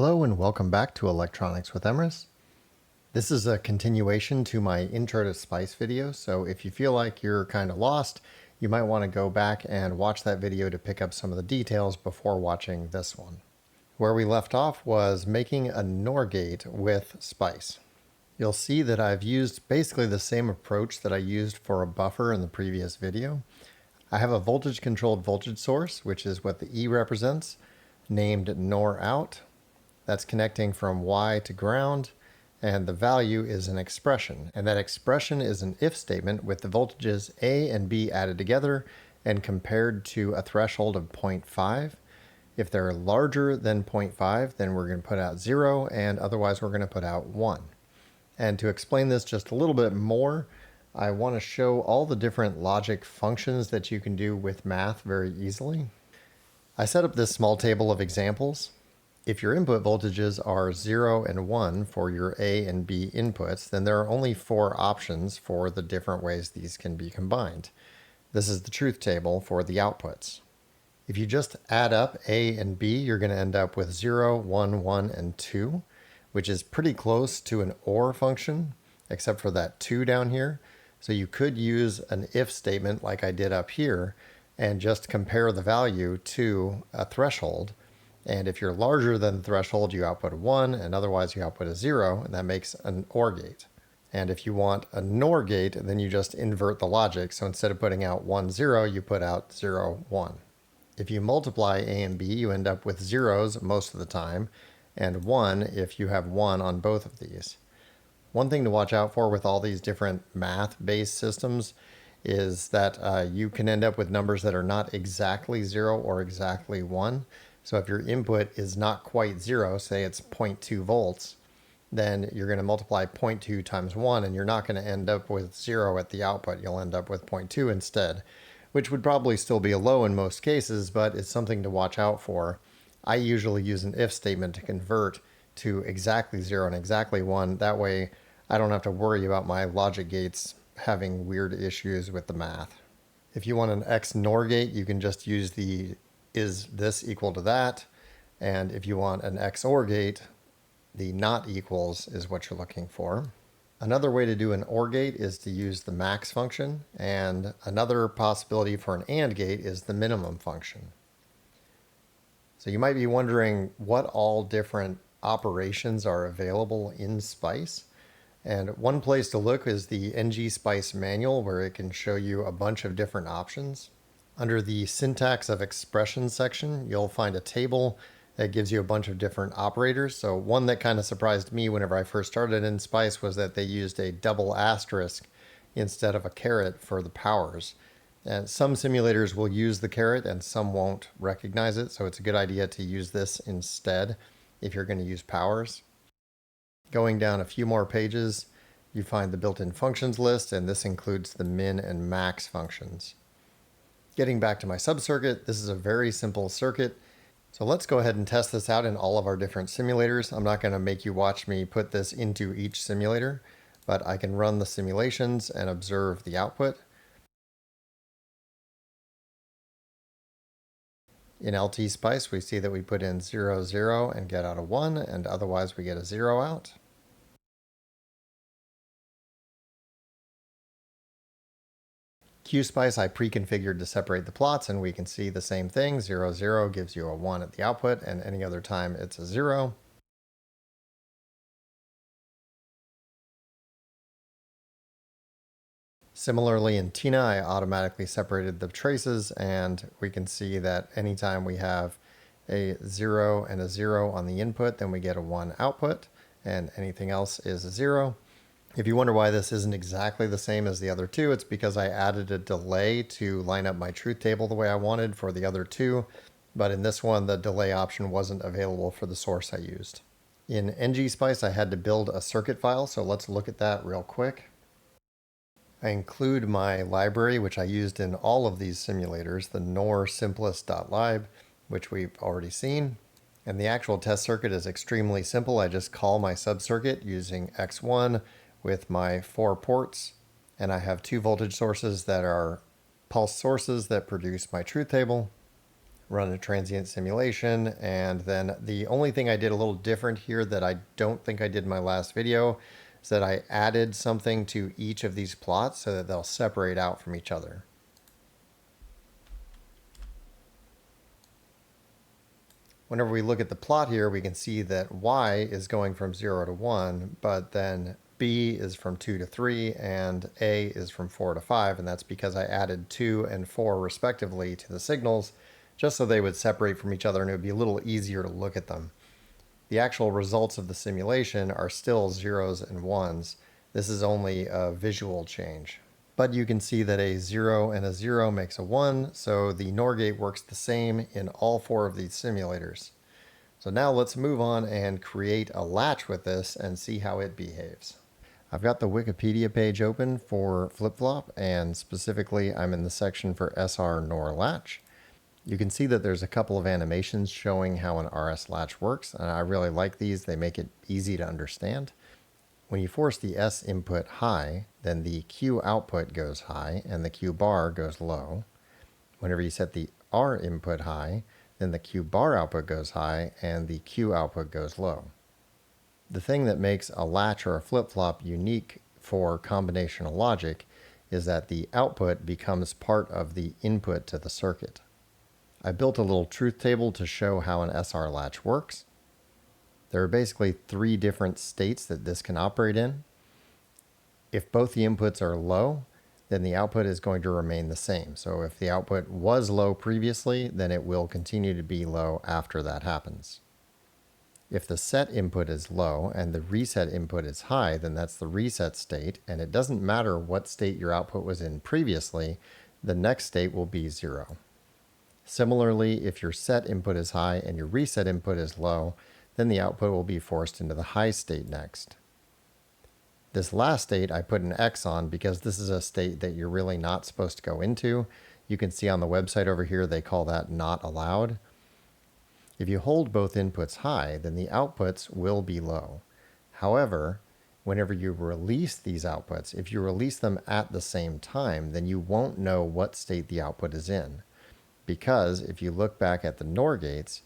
Hello and welcome back to Electronics with Emrys. This is a continuation to my Intro to Spice video, so if you feel like you're kind of lost, you might want to go back and watch that video to pick up some of the details before watching this one. Where we left off was making a NOR gate with Spice. You'll see that I've used basically the same approach that I used for a buffer in the previous video. I have a voltage controlled voltage source, which is what the E represents, named NOR out. That's connecting from Y to ground, and the value is an expression. And that expression is an if statement with the voltages A and B added together and compared to a threshold of 0.5. If they're larger than 0.5, then we're going to put out 0, and otherwise we're going to put out 1. And to explain this just a little bit more, I want to show all the different logic functions that you can do with math very easily. I set up this small table of examples. If your input voltages are 0 and 1 for your A and B inputs, then there are only 4 options for the different ways these can be combined. This is the truth table for the outputs. If you just add up A and B, you're going to end up with 0, 1, 1, and 2, which is pretty close to an OR function, except for that 2 down here. So you could use an if statement like I did up here and just compare the value to a threshold. And if you're larger than the threshold, you output a 1, and otherwise you output a 0, and that makes an OR gate. And if you want a NOR gate, then you just invert the logic. So instead of putting out 1, 0, you put out 0, 1. If you multiply A and B, you end up with zeros most of the time, and 1 if you have 1 on both of these. One thing to watch out for with all these different math-based systems is that you can end up with numbers that are not exactly 0 or exactly 1. So if your input is not quite 0, say it's 0.2 volts, then you're going to multiply 0.2 times 1, and you're not going to end up with 0 at the output. You'll end up with 0.2 instead, which would probably still be a low in most cases, but it's something to watch out for. I usually use an if statement to convert to exactly 0 and exactly 1. That way I don't have to worry about my logic gates having weird issues with the math. If you want an XNOR gate, you can just use the is this equal to that, and if you want an XOR gate, the not equals is what you're looking for. Another way to do an OR gate is to use the max function, and another possibility for an AND gate is the minimum function. So you might be wondering what all different operations are available in Spice. And one place to look is the Ngspice manual, where it can show you a bunch of different options. Under the syntax of expressions section, you'll find a table that gives you a bunch of different operators. So one that kind of surprised me whenever I first started in Spice was that they used a double asterisk instead of a caret for the powers. And some simulators will use the caret and some won't recognize it, so it's a good idea to use this instead if you're going to use powers. Going down a few more pages, you find the built-in functions list, and this includes the min and max functions. Getting back to my subcircuit, this is a very simple circuit. So let's go ahead and test this out in all of our different simulators. I'm not going to make you watch me put this into each simulator, but I can run the simulations and observe the output. In LTSpice, we see that we put in 0, 0 and get out a 1, and otherwise we get a 0 out. QSpice I pre-configured to separate the plots, and we can see the same thing. 0, 0 gives you a 1 at the output, and any other time it's a 0. Similarly in Tina, I automatically separated the traces, and we can see that anytime we have a 0 and a 0 on the input, then we get a 1 output, and anything else is a 0. If you wonder why this isn't exactly the same as the other two, it's because I added a delay to line up my truth table the way I wanted for the other two, but in this one the delay option wasn't available for the source I used. In Ngspice I had to build a circuit file, so let's look at that real quick. I include my library, which I used in all of these simulators, the NOR simplest.lib, which we've already seen. And the actual test circuit is extremely simple. I just call my subcircuit using X1 with my 4 ports, and I have 2 voltage sources that are pulse sources that produce my truth table. run a transient simulation, and then the only thing I did a little different here that I don't think I did in my last video is that I added something to each of these plots so that they'll separate out from each other. Whenever we look at the plot here, we can see that y is going from 0 to 1, but then b is from 2 to 3, and a is from 4 to 5, and that's because I added 2 and 4 respectively to the signals, just so they would separate from each other and it would be a little easier to look at them. The actual results of the simulation are still zeros and ones. This is only a visual change. But you can see that a 0 and a 0 makes a 1, so the NOR gate works the same in all 4 of these simulators. So now let's move on and create a latch with this and see how it behaves. I've got the Wikipedia page open for flip-flop, and specifically I'm in the section for SR NOR latch. You can see that there's a couple of animations showing how an RS latch works, and I really like these. They make it easy to understand. When you force the S input high, then the Q output goes high and the Q bar goes low. Whenever you set the R input high, then the Q bar output goes high and the Q output goes low. The thing that makes a latch or a flip-flop unique for combinational logic is that the output becomes part of the input to the circuit. I built a little truth table to show how an SR latch works. There are basically 3 different states that this can operate in. If both the inputs are low, then the output is going to remain the same. So if the output was low previously, then it will continue to be low after that happens. If the set input is low and the reset input is high, then that's the reset state, and it doesn't matter what state your output was in previously, the next state will be 0. Similarly, if your set input is high and your reset input is low, then the output will be forced into the high state next. This last state I put an X on because this is a state that you're really not supposed to go into. You can see on the website over here they call that not allowed. If you hold both inputs high, then the outputs will be low. However, whenever you release these outputs, if you release them at the same time, then you won't know what state the output is in. Because if you look back at the NOR gates,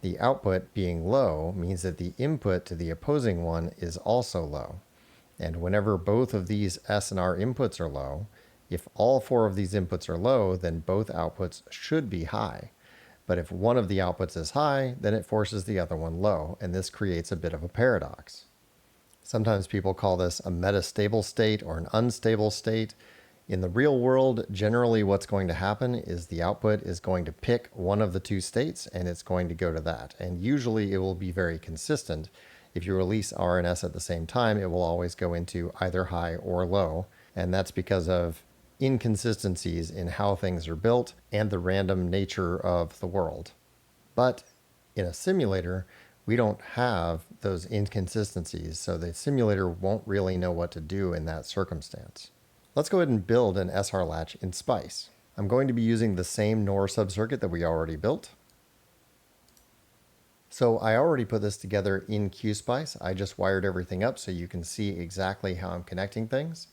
the output being low means that the input to the opposing one is also low. And whenever both of these S and R inputs are low, if all 4 of these inputs are low, then both outputs should be high. But if one of the outputs is high, then it forces the other one low, and this creates a bit of a paradox. Sometimes people call this a metastable state or an unstable state. In the real world, generally what's going to happen is the output is going to pick one of the 2 states and it's going to go to that. And usually it will be very consistent. If you release R and S at the same time, it will always go into either high or low. And that's because of inconsistencies in how things are built and the random nature of the world. But in a simulator, we don't have those inconsistencies, so the simulator won't really know what to do in that circumstance. Let's go ahead and build an SR latch in Spice. I'm going to be using the same NOR subcircuit that we already built. So I already put this together in QSpice. I just wired everything up so you can see exactly how I'm connecting things.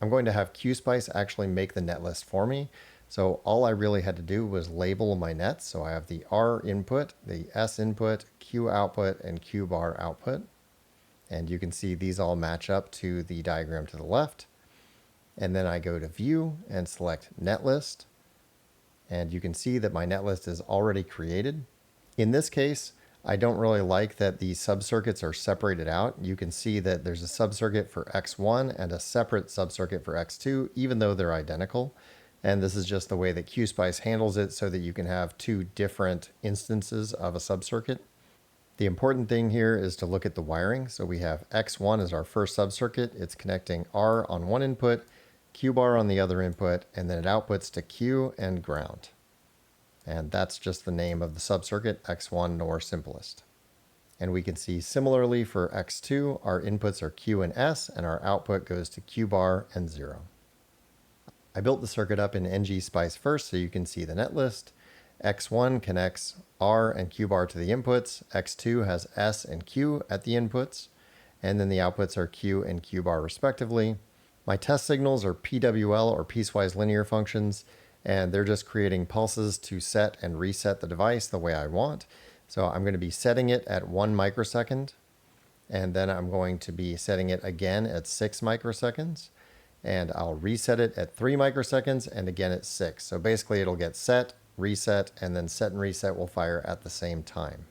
I'm going to have QSpice actually make the netlist for me. So all I really had to do was label my nets. So I have the R input, the S input, Q output, and Q bar output. And you can see these all match up to the diagram to the left. And then I go to View and select Netlist. And you can see that my netlist is already created. In this case, I don't really like that the subcircuits are separated out. You can see that there's a subcircuit for X1 and a separate subcircuit for X2, even though they're identical. And this is just the way that QSpice handles it so that you can have 2 different instances of a subcircuit. The important thing here is to look at the wiring. So we have X1 as our first subcircuit. It's connecting R on one input, Q bar on the other input, and then it outputs to Q and ground. And that's just the name of the subcircuit, X1 NOR simplest. And we can see similarly for X2, our inputs are Q and S, and our output goes to Q bar and 0. I built the circuit up in Ngspice first so you can see the netlist. X1 connects R and Q bar to the inputs. X2 has S and Q at the inputs. And then the outputs are Q and Q bar respectively. My test signals are PWL or piecewise linear functions. and they're just creating pulses to set and reset the device the way I want. So I'm going to be setting it at 1 microsecond, and then I'm going to be setting it again at 6 microseconds, and I'll reset it at 3 microseconds and again at 6. So basically it'll get set, reset, and then set and reset will fire at the same time.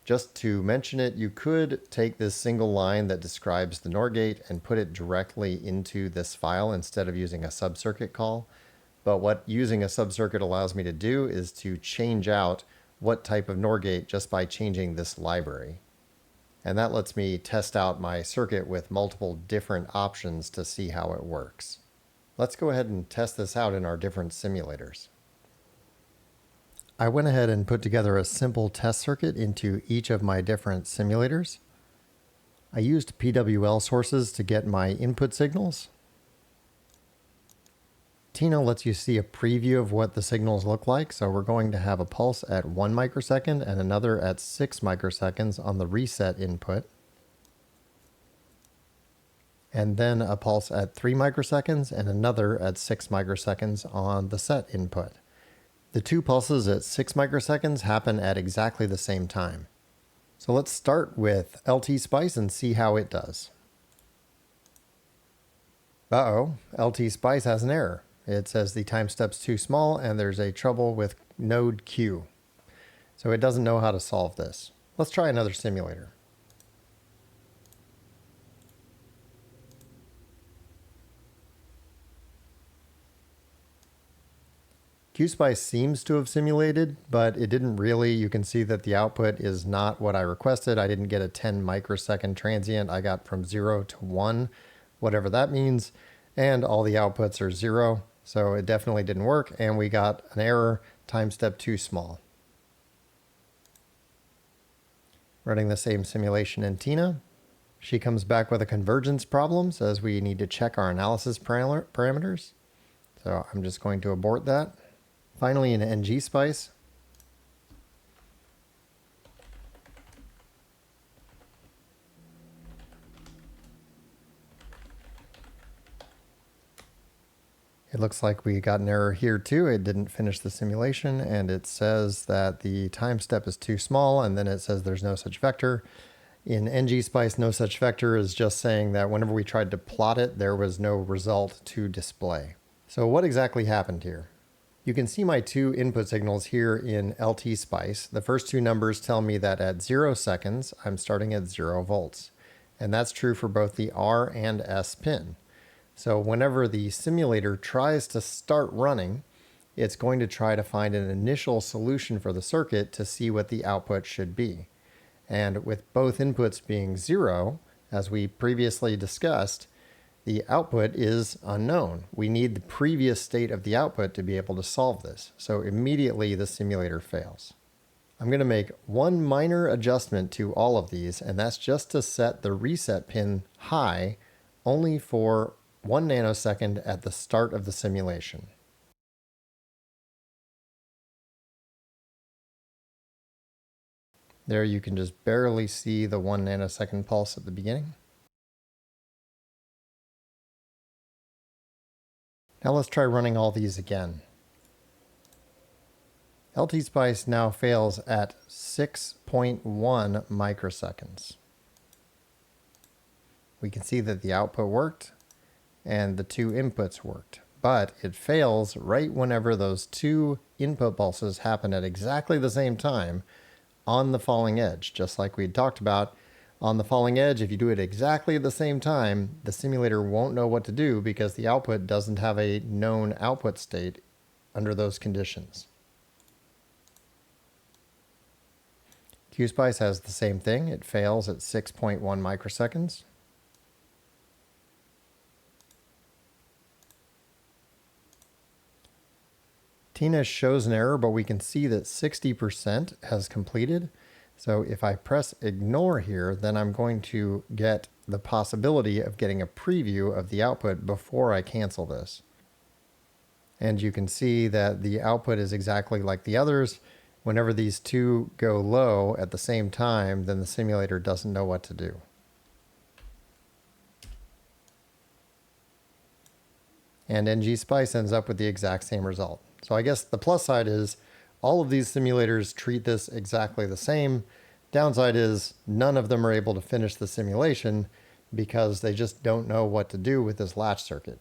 Just to mention it, you could take this single line that describes the NOR gate and put it directly into this file instead of using a subcircuit call. But what using a subcircuit allows me to do is to change out what type of NOR gate just by changing this library. And that lets me test out my circuit with multiple different options to see how it works. Let's go ahead and test this out in our different simulators. I went ahead and put together a simple test circuit into each of my different simulators. I used PWL sources to get my input signals. Tina lets you see a preview of what the signals look like, so we're going to have a pulse at 1 microsecond and another at 6 microseconds on the reset input. And then a pulse at 3 microseconds and another at 6 microseconds on the set input. The two pulses at 6 microseconds happen at exactly the same time. So let's start with LTSpice and see how it does. Uh-oh, LTSpice has an error. It says the time step's too small and there's a trouble with node Q. So it doesn't know how to solve this. Let's try another simulator. QSpice seems to have simulated, but it didn't really. You can see that the output is not what I requested. I didn't get a 10 microsecond transient. I got from 0 to 1, whatever that means. And all the outputs are 0. So it definitely didn't work. And we got an error, time step too small. Running the same simulation in Tina. She comes back with a convergence problem, says we need to check our analysis parameters. So I'm just going to abort that. Finally, in Ngspice, it looks like we got an error here too. It didn't finish the simulation, and it says that the time step is too small, and then it says there's no such vector. In Ngspice, no such vector is just saying that whenever we tried to plot it, there was no result to display. So what exactly happened here? You can see my two input signals here in LTSpice. The first two numbers tell me that at 0 seconds, I'm starting at 0 volts. And that's true for both the R and S pin. So whenever the simulator tries to start running, it's going to try to find an initial solution for the circuit to see what the output should be. And with both inputs being 0, as we previously discussed, the output is unknown. We need the previous state of the output to be able to solve this. So immediately the simulator fails. I'm going to make one minor adjustment to all of these, and that's just to set the reset pin high only for 1 nanosecond at the start of the simulation. There you can just barely see the 1 nanosecond pulse at the beginning. Now let's try running all these again. LTSpice now fails at 6.1 microseconds. We can see that the output worked and the two inputs worked, but it fails right whenever those two input pulses happen at exactly the same time on the falling edge. Just like we had talked about, on the falling edge, if you do it exactly at the same time, the simulator won't know what to do because the output doesn't have a known output state under those conditions. QSpice has the same thing. It fails at 6.1 microseconds. Tina shows an error, but we can see that 60% has completed. So if I press ignore here, then I'm going to get the possibility of getting a preview of the output before I cancel this. And you can see that the output is exactly like the others. Whenever these two go low at the same time, then the simulator doesn't know what to do. and Ngspice ends up with the exact same result. So I guess the plus side is all of these simulators treat this exactly the same. Downside is none of them are able to finish the simulation because they just don't know what to do with this latch circuit.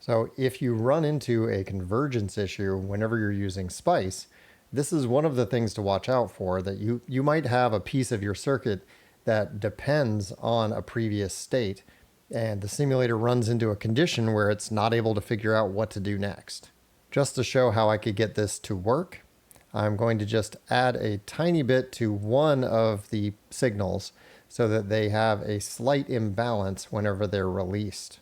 So if you run into a convergence issue whenever you're using Spice, this is one of the things to watch out for, that you might have a piece of your circuit that depends on a previous state, and the simulator runs into a condition where it's not able to figure out what to do next. Just to show how I could get this to work, I'm going to just add a tiny bit to one of the signals so that they have a slight imbalance whenever they're released.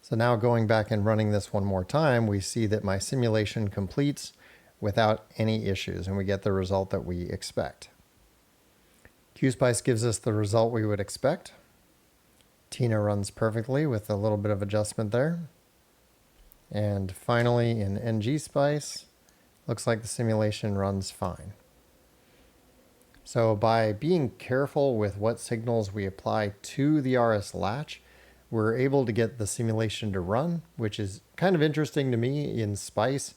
So now going back and running this one more time, we see that my simulation completes without any issues, and we get the result that we expect. QSpice gives us the result we would expect. Tina runs perfectly with a little bit of adjustment there. And finally in Ngspice, looks like the simulation runs fine. So by being careful with what signals we apply to the RS latch, we're able to get the simulation to run, which is kind of interesting to me in Spice.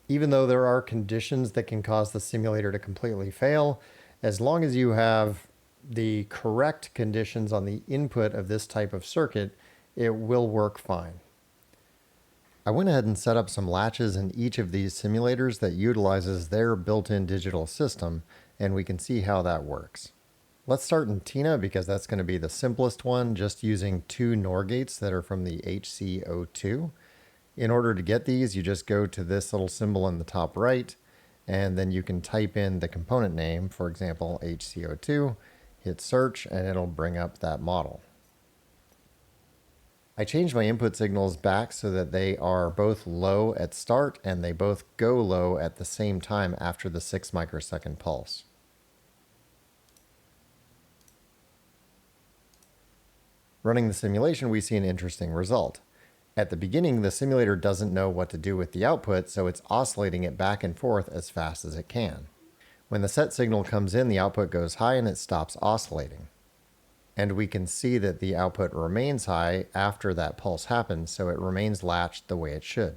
Even though there are conditions that can cause the simulator to completely fail, as long as you have the correct conditions on the input of this type of circuit, it will work fine. I went ahead and set up some latches in each of these simulators that utilizes their built-in digital system, and we can see how that works. Let's start in Tina because that's going to be the simplest one, just using two NOR gates that are from the HC02. In order to get these, you just go to this little symbol in the top right, and then you can type in the component name, for example, HC02, hit search, and it'll bring up that model. I changed my input signals back so that they are both low at start and they both go low at the same time after the 6 microsecond pulse. Running the simulation, we see an interesting result. At the beginning, the simulator doesn't know what to do with the output, so it's oscillating it back and forth as fast as it can. When the set signal comes in, the output goes high and it stops oscillating. And we can see that the output remains high after that pulse happens, so it remains latched the way it should.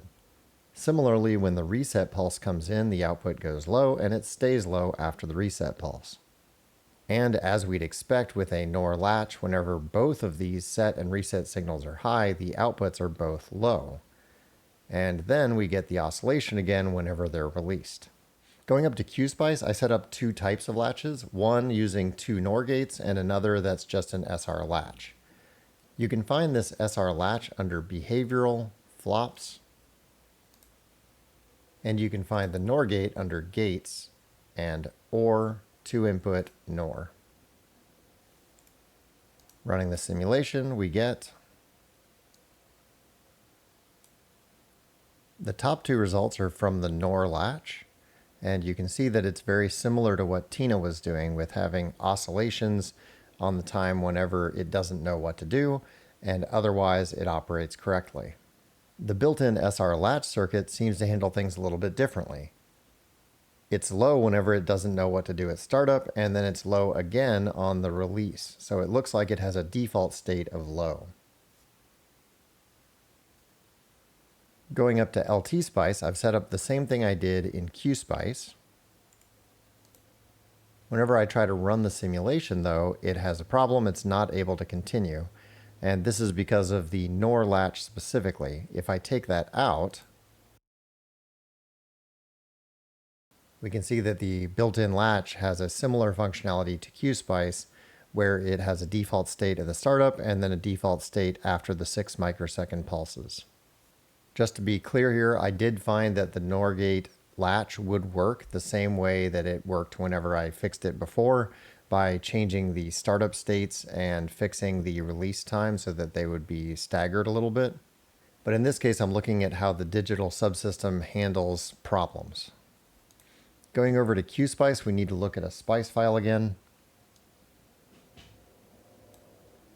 Similarly, when the reset pulse comes in, the output goes low and it stays low after the reset pulse. And as we'd expect with a NOR latch, whenever both of these set and reset signals are high, the outputs are both low. And then we get the oscillation again whenever they're released. Going up to QSpice, I set up two types of latches, one using two NOR gates and another that's just an SR latch. You can find this SR latch under Behavioral, Flops, and you can find the NOR gate under Gates and OR 2-input NOR. Running the simulation, we get the top two results are from the NOR latch, and you can see that it's very similar to what Tina was doing with having oscillations on the time whenever it doesn't know what to do, and otherwise it operates correctly. The built-in SR latch circuit seems to handle things a little bit differently. It's low whenever it doesn't know what to do at startup, and then it's low again on the release. So it looks like it has a default state of low. Going up to LTSpice, I've set up the same thing I did in QSpice. Whenever I try to run the simulation though, it has a problem, it's not able to continue. And this is because of the NOR latch specifically. If I take that out, we can see that the built-in latch has a similar functionality to QSpice, where it has a default state at the startup and then a default state after the 6 microsecond pulses. Just to be clear here, I did find that the NOR gate latch would work the same way that it worked whenever I fixed it before, by changing the startup states and fixing the release time so that they would be staggered a little bit. But in this case, I'm looking at how the digital subsystem handles problems. Going over to QSpice, we need to look at a Spice file again.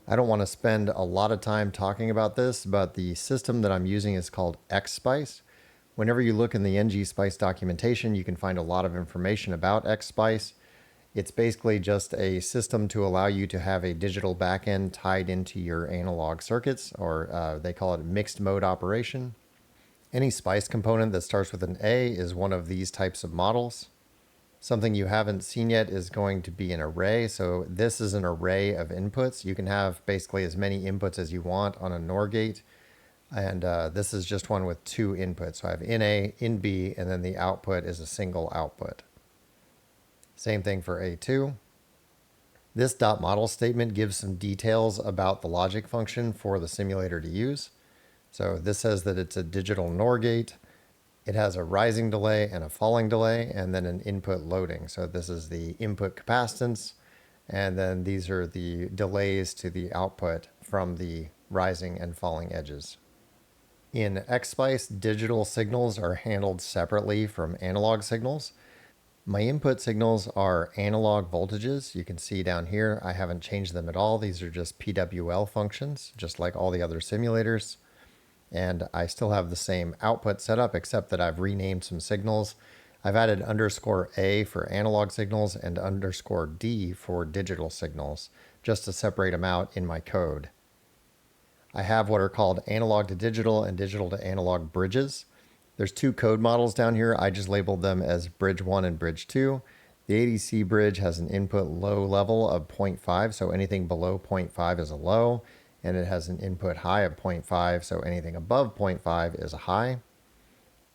I don't want to spend a lot of time talking about this, but the system that I'm using is called Ngspice. Whenever you look in the Ngspice documentation, you can find a lot of information about Ngspice. It's basically just a system to allow you to have a digital backend tied into your analog circuits, or they call it mixed mode operation. Any Spice component that starts with an A is one of these types of models. Something you haven't seen yet is going to be an array. So this is an array of inputs. You can have basically as many inputs as you want on a NOR gate. And this is just one with 2 inputs. So I have in A, in B, and then the output is a single output. Same thing for A2. This .model statement gives some details about the logic function for the simulator to use. So this says that it's a digital NOR gate. It has a rising delay and a falling delay, and then an input loading. So this is the input capacitance, and then these are the delays to the output from the rising and falling edges. In Ngspice, digital signals are handled separately from analog signals. My input signals are analog voltages. You can see down here, I haven't changed them at all. These are just PWL functions, just like all the other simulators. And I still have the same output setup, except that I've renamed some signals. I've added _A for analog signals and _D for digital signals, just to separate them out in my code. I have what are called analog to digital and digital to analog bridges. There's 2 code models down here. I just labeled them as bridge 1 and bridge 2. The ADC bridge has an input low level of 0.5, so anything below 0.5 is a low, and it has an input high of 0.5, so anything above 0.5 is a high.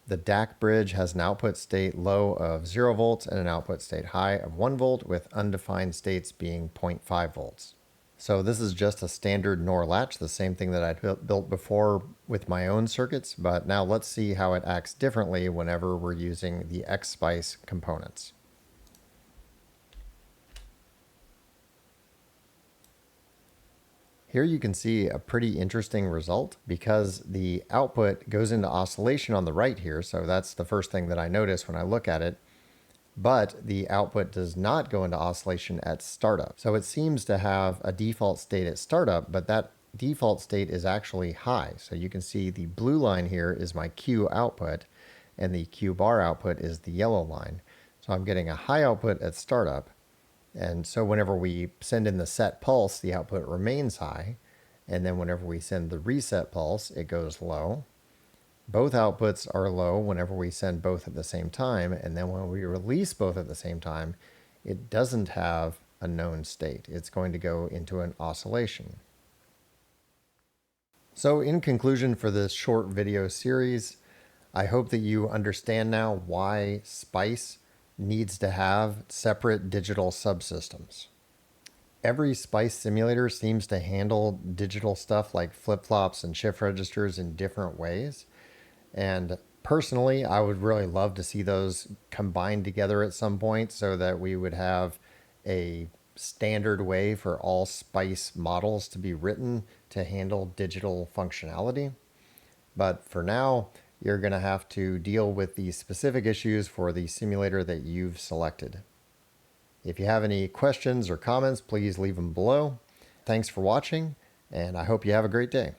The DAC bridge has an output state low of 0 volts and an output state high of 1 volt, with undefined states being 0.5 volts. So this is just a standard NOR latch, the same thing that I built before with my own circuits, but now let's see how it acts differently whenever we're using the Ngspice components. Here you can see a pretty interesting result because the output goes into oscillation on the right here, so that's the first thing that I notice when I look at it. But the output does not go into oscillation at startup. So it seems to have a default state at startup, but that default state is actually high. So you can see the blue line here is my Q output, and the Q bar output is the yellow line. So I'm getting a high output at startup. And so whenever we send in the set pulse, the output remains high. And then whenever we send the reset pulse, it goes low. Both outputs are low whenever we send both at the same time, and then when we release both at the same time, it doesn't have a known state. It's going to go into an oscillation. So in conclusion for this short video series, I hope that you understand now why Spice needs to have separate digital subsystems. Every Spice simulator seems to handle digital stuff like flip-flops and shift registers in different ways. And personally, I would really love to see those combined together at some point so that we would have a standard way for all Spice models to be written to handle digital functionality. But for now, you're going to have to deal with the specific issues for the simulator that you've selected. If you have any questions or comments, please leave them below. Thanks for watching, and I hope you have a great day.